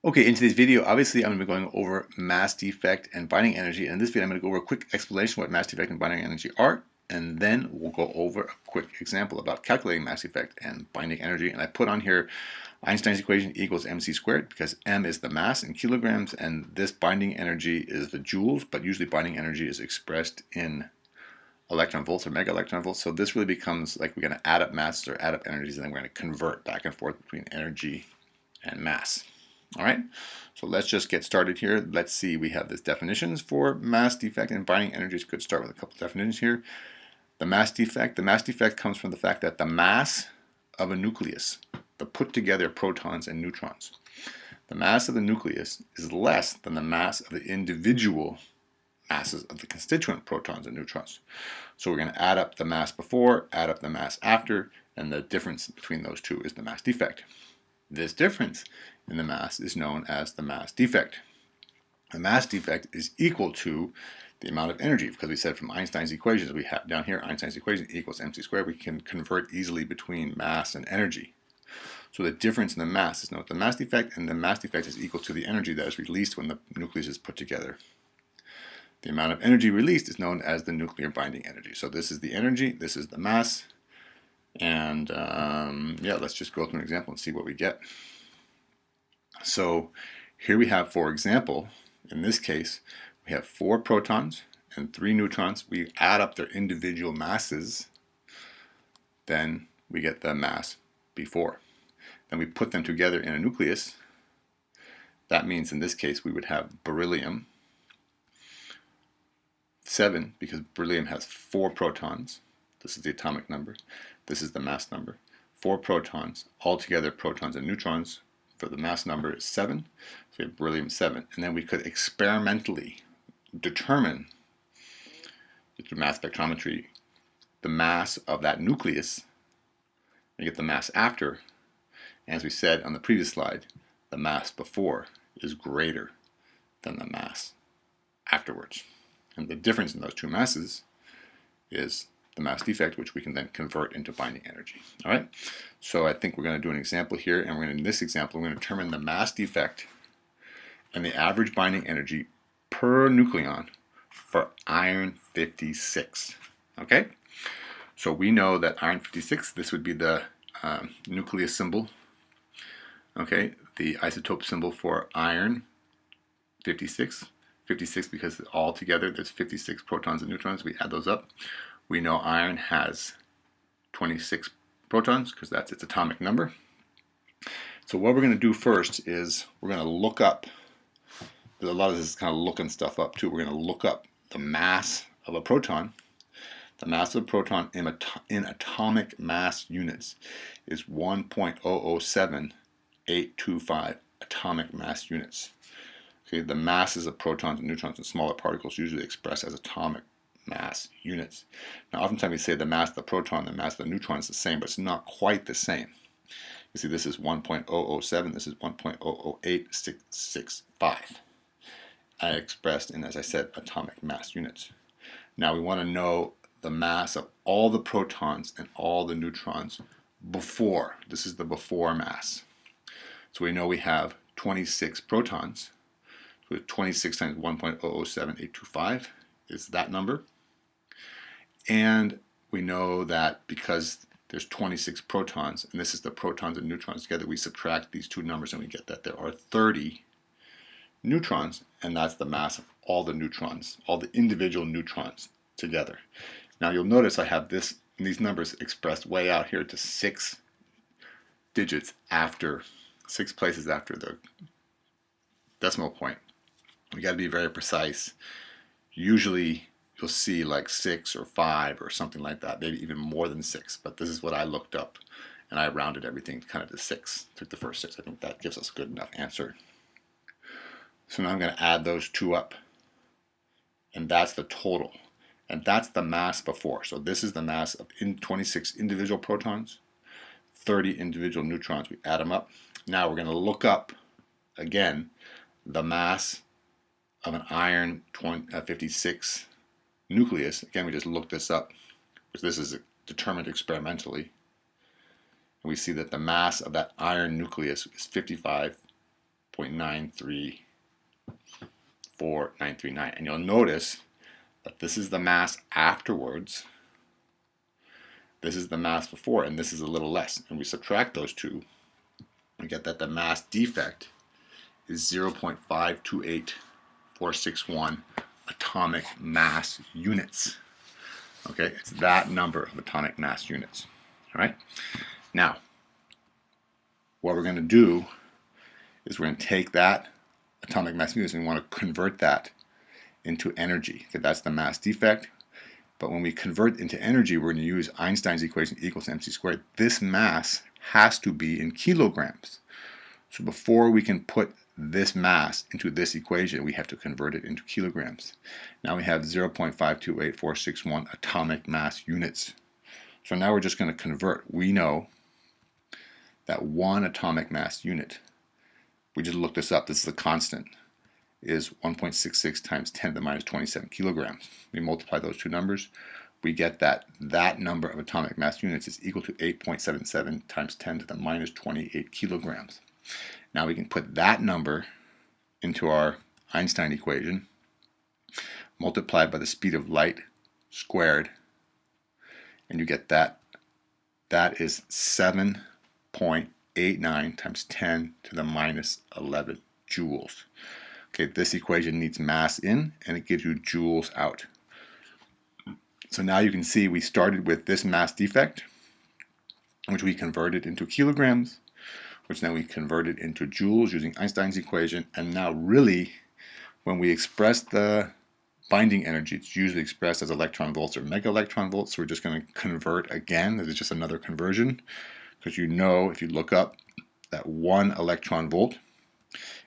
Okay, in today's video, obviously I'm going to be going over mass defect and binding energy. And in this video, I'm going to go over a quick explanation of what mass defect and binding energy are, and then we'll go over a quick example about calculating mass defect and binding energy. And I put on here Einstein's equation equals mc squared because m is the mass in kilograms, and this binding energy is the joules, but usually binding energy is expressed in electron volts or mega electron volts. So this really becomes like we're going to add up masses or add up energies, and then we're going to convert back and forth between energy and mass. All right, so let's just get started here. Let's see, we have these definitions for mass defect and binding energies. Could start with a couple definitions here. The mass defect comes from the fact that the mass of a nucleus, the put together protons and neutrons, the mass of the nucleus is less than the mass of the individual masses of the constituent protons and neutrons. So we're going to add up the mass before, add up the mass after, and the difference between those two is the mass defect. This difference in the mass is known as the mass defect. The mass defect is equal to the amount of energy, because we said from Einstein's equations, we have down here Einstein's equation equals mc squared. We can convert easily between mass and energy. So the difference in the mass is known as the mass defect, and the mass defect is equal to the energy that is released when the nucleus is put together. The amount of energy released is known as the nuclear binding energy. So this is the energy, this is the mass, and yeah, let's just go through an example and see what we get. So here we have, for example, in this case, we have 4 protons and 3 neutrons. We add up their individual masses, then we get the mass before. Then we put them together in a nucleus. That means in this case we would have beryllium 7, because beryllium has 4 protons. This is the atomic number. This is the mass number. 4 protons, altogether protons and neutrons. For the mass number is 7, so we have beryllium 7. And then we could experimentally determine through mass spectrometry the mass of that nucleus and get the mass after. As we said on the previous slide, the mass before is greater than the mass afterwards. And the difference in those two masses is the mass defect, which we can then convert into binding energy. All right, so I think we're going to do an example here, and we're going to, in this example, we're going to determine the mass defect and the average binding energy per nucleon for iron 56. Okay, so we know that iron 56, this would be the nucleus symbol. Okay, the isotope symbol for iron 56. 56 because all together there's 56 protons and neutrons. We add those up. We know iron has 26 protons because that's its atomic number. So what we're going to do first is we're going to look up, a lot of this is kind of looking stuff up too. We're going to look up the mass of a proton. The mass of a proton in atomic mass units is 1.007825 atomic mass units. Okay, the masses of protons and neutrons and smaller particles usually expressed as atomic mass units. Now, oftentimes we say the mass of the proton, the mass of the neutron is the same, but it's not quite the same. You see, this is 1.007, this is 1.008665. Expressed in, as I said, atomic mass units. Now we want to know the mass of all the protons and all the neutrons before. This is the before mass. So we know we have 26 protons. So 26 times 1.007825 is that number. And we know that because there's 26 protons, and this is the protons and neutrons together, we subtract these two numbers and we get that there are 30 neutrons, and that's the mass of all the neutrons, all the individual neutrons together. Now you'll notice I have these numbers expressed way out here to 6 digits after, 6 places after the decimal point. We got to be very precise. Usually you'll see like 6 or 5 or something like that, maybe even more than 6, but this is what I looked up, and I rounded everything kind of to 6. Took the first 6. I think that gives us a good enough answer. So now I'm going to add those two up, and that's the total, and that's the mass before. So this is the mass of 26 individual protons, 30 individual neutrons. We add them up. Now we're going to look up again the mass of an iron 56 nucleus. Again, we just looked this up, because this is determined experimentally. And we see that the mass of that iron nucleus is 55 0.93439. And you'll notice that this is the mass afterwards, this is the mass before, and this is a little less. And we subtract those two, we get that the mass defect is 0.528461 atomic mass units. Okay, it's that number of atomic mass units. All right, now what we're going to do is we're going to take that atomic mass units and we want to convert that into energy. Okay, that's the mass defect. But when we convert into energy, we're going to use Einstein's equation equals mc squared. This mass has to be in kilograms. So before we can put this mass into this equation, we have to convert it into kilograms. Now we have 0.528461 atomic mass units. So now we're just going to convert. We know that one atomic mass unit, we just looked this up, this is a constant, is 1.66 times 10 to the minus 27 kilograms. We multiply those two numbers, we get that that number of atomic mass units is equal to 8.77 times 10 to the minus 28 kilograms. Now we can put that number into our Einstein equation, multiplied by the speed of light squared, and you get that. That is 7.89 times 10 to the minus 11 joules. Okay, this equation needs mass in, and it gives you joules out. So now you can see we started with this mass defect, which we converted into kilograms, which then we converted into joules using Einstein's equation. And now really, when we express the binding energy, it's usually expressed as electron volts or mega electron volts. So we're just going to convert again. This is just another conversion, because you know, if you look up, that 1 electron volt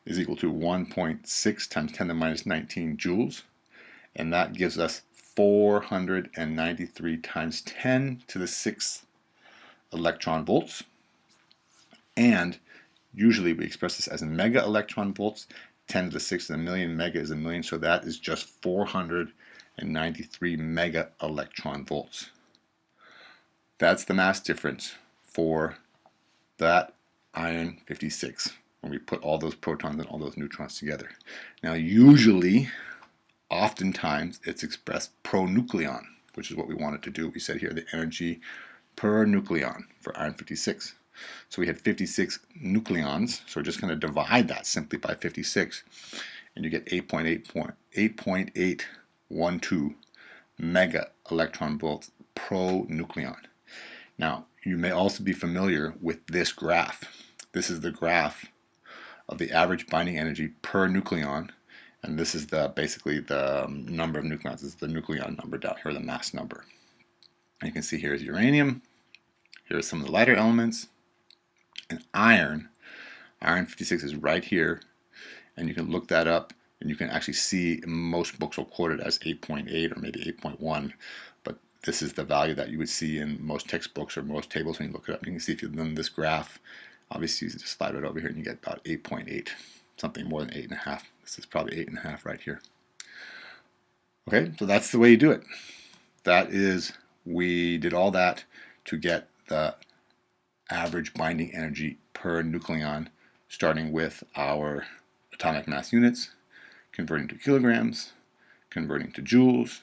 is equal to 1.6 times 10 to the minus 19 joules. And that gives us 493 times 10 to the 6th electron volts. And usually we express this as mega electron volts. 10 to the 6th is a million, mega is a million, so that is just 493 mega electron volts. That's the mass difference for that iron 56 when we put all those protons and all those neutrons together. Now usually, oftentimes, it's expressed pro nucleon, which is what we wanted to do. We said here the energy per nucleon for iron 56. So we had 56 nucleons, so we're just going to divide that simply by 56, and you get 8.812 mega electron volts pro nucleon. Now, you may also be familiar with this graph. This is the graph of the average binding energy per nucleon, and this is basically the number of nucleons. This is the nucleon number down here, the mass number. And you can see here's uranium, here's some of the lighter elements, and iron 56 is right here, and you can look that up, and you can actually see most books will quote it as 8.8 or maybe 8.1, but this is the value that you would see in most textbooks or most tables when you look it up. You can see if you've done this graph, obviously you just slide it over here and you get about 8.8, something more than 8.5. This is probably 8.5 right here. Okay, so that's the way you do it. That is, we did all that to get the average binding energy per nucleon, starting with our atomic mass units, converting to kilograms, converting to joules,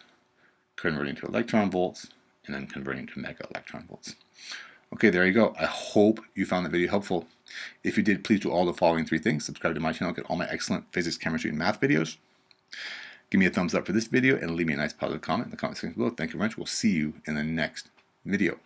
converting to electron volts, and then converting to mega electron volts. Okay, there you go. I hope you found the video helpful. If you did, please do all the following 3 things. Subscribe to my channel, get all my excellent physics, chemistry, and math videos. Give me a thumbs up for this video and leave me a nice positive comment in the comment section below. Thank you very much. We'll see you in the next video.